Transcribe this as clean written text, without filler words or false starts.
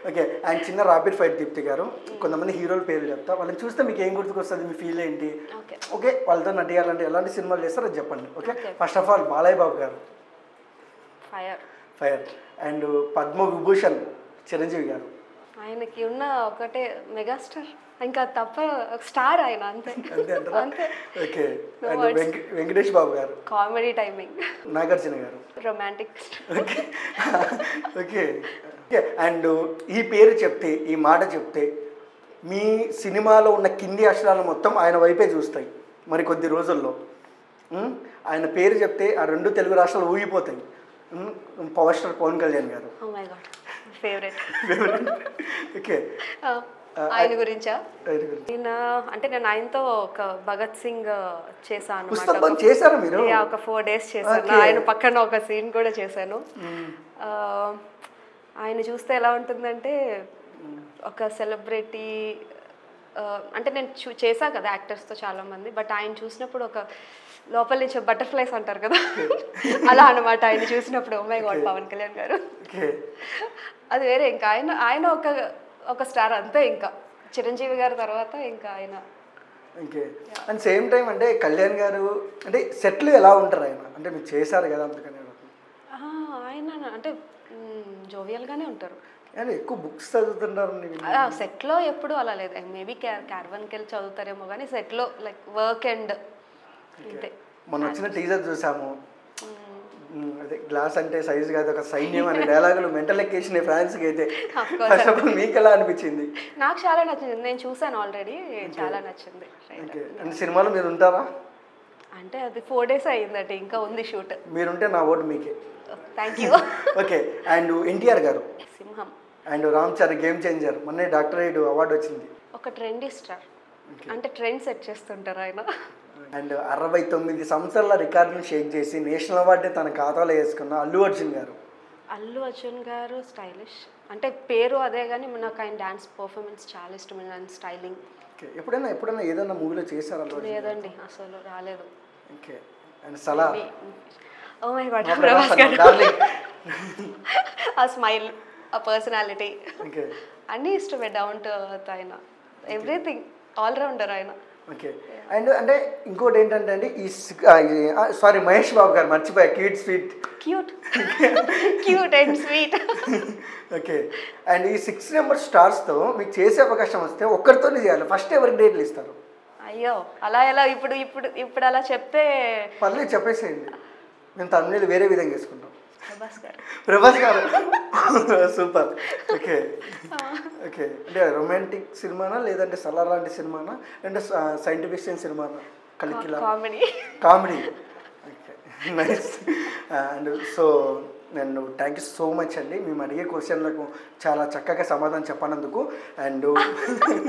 Okay. And చిన్న rapid fire Deepti గారు. కొంతమంది హీరోల పేర్లు చెప్తా. వాళ్ళని చూస్తే మీకు ఏం గుర్తుకొస్తుంది? మీ ఫీల్ ఏంటి? ఓకే. వాళ్ళతో నటియాలంటే ఎలాంటి సినిమాలు చేస్తారో అది చెప్పండి. Okay. First of all Balayya Babu గారు. ఫైర్. అండ్ పద్మ విభూషణ్ చిరంజీవి గారు. ఆయనకి ఉన్న ఒకటే మెగాస్టార్, ఇంకా తప్ప స్టార్ ఆయన, అంతే అంతే. ఓకే. అండ్ వెంకటేష్ బాబు గారు. Comedy timing. నాగార్జున గారు. రొమాంటిక్. ఓకే. ఓకే. అండ్ ఈ పేరు చెప్తే, ఈ మాట చెప్తే మీ సినిమాలో ఉన్న కింది అక్షరాలు మొత్తం ఆయన వైపే చూస్తాయి మరి కొద్ది రోజుల్లో. ఆయన పేరు చెప్తే ఆ 2 తెలుగు రాష్ట్రాలు ఊగిపోతాయి. పవర్ స్టార్ పవన్ కళ్యాణ్ గారు. ఫేవరెట్. ఓకే. ఆయన గురించా? అంటే నేను ఆయనతో ఒక భగత్ సింగ్ చేశాను. చేశారు మీరు? ఒక 4 days చేశాను. ఆయన పక్కన ఒక సీన్ కూడా చేశాను. ఆయన చూస్తే ఎలా ఉంటుందంటే ఒక సెలబ్రిటీ, అంటే నేను చేశా కదా యాక్టర్స్తో చాలామంది, బట్ ఆయన చూసినప్పుడు ఒక లోపల నుంచి బటర్ఫ్లైస్ అంటారు కదా, అలా అనమాట ఆయన చూసినప్పుడు. Oh my god, Pavan Kalyan గారు అది వేరే. ఇంకా ఆయన ఒక స్టార్ అంతే. ఇంకా చిరంజీవి గారి తర్వాత ఇంకా ఆయన. ఓకే. అండ్ సేమ్ టైం అంటే కళ్యాణ్ గారు అంటే సెట్లు ఎలా ఉంటారు ఆయన? అంటే మీరు చేశారు కదా అందుకని. ఆయన అంటే జోవియల్గానే ఉంటారు. అంటే ఎక్కువ బుక్స్ చదువుతుంటారు సెట్లో. ఎప్పుడు అలా లేదు. మేబీ క్యారవన్కి వెళ్ళి చదువుతారేమో, కానీ సెట్లో లైక్ వర్క్ అండ్ అంతే. మొన్న వచ్చిన టీజర్ చూసాము. అదే గ్లాస్ అంటే సైజు కాదు ఒక సైన్యం అనే డైలాగులు మెంటల్ ఎక్కేసినాయి ఫ్యాన్స్కి అయితే. ఫస్ట్ ఆఫ్ ఆల్ మీకు ఎలా అనిపించింది? నాకు చాలా నచ్చింది. నేను చూసాను ఆల్రెడీ, చాలా నచ్చింది. ఓకే. అండ్ సినిమాలో మీరు ఉంటారా? అంటే అది 4 days అయ్యిందంటే ఇంకా ఉంది షూట్. మీరుంటే నా ఓటు మీకే. Thank you. Okay. And NTR గారు. సింహం. And Ram Charan game changer, మొన్నే డాక్టరేట్ అవార్డు వచ్చింది. ఒక ట్రెండీ స్టార్, అంటే ట్రెండ్ సెట్ చేస్తుంటారు ఆయన. అండ్ 69 సంవత్సరాల రికార్డును షేక్ చేసి నేషనల్ అవార్డు తన ఖాతాలో వేసుకున్న అల్లు అర్జున్ గారు. అల్లు అర్జున్ గారు స్టైలిష్, అంటే పేరు అదే కానీ నాకు ఆయన డాన్స్ పర్ఫార్మెన్స్ చాలా ఇష్టం. ఆయన స్టైలింగ్. ఎప్పుడైనా ఏదైనా మూవీలో చేశారా? లేదండి, అసలు రాలేదు. Okay. And Salaar. Oh my god, Prabhas గారు. ఆ స్మైల్, ఆ పర్సనాలిటీ అన్నీ ఇష్టమే. డౌన్ టు ఎర్త్ ఆయన, ఎవ్రీథింగ్ ఆల్రౌండర్ ఆయన. ఓకే. అండ్ అంటే ఇంకోటి ఏంటంటే అండి ఈ సారీ మహేష్ బాబు గారు, మర్చిపోయా. Cute and sweet. Okay. And ఈ 6 నెంబర్ స్టార్స్తో మీకు చేసే అవకాశం వస్తే ఒక్కరితోనే చేయాలి, ఫస్ట్ ఎవరికి డేట్లు ఇస్తారు? అయ్యో, అలా ఎలా? ఇప్పుడు అలా చెప్తే పర్లేదు, చెప్పేసేయండి. మేము తమిళ వేరే విధంగా చేసుకుంటాం. ప్రభాస్ గారు. సూపర్. ఓకే. ఓకే. అంటే రొమాంటిక్ సినిమానా, లేదంటే సలార్ లాంటి సినిమానా, అంటే సైన్స్ ఫిక్షన్ సినిమానా? Comedy. Okay, nice. And so నేను థ్యాంక్ యూ సో మచ్ అండి. మేము అడిగే క్వశ్చన్లకు చాలా చక్కగా సమాధానం చెప్పనందుకు. అండ్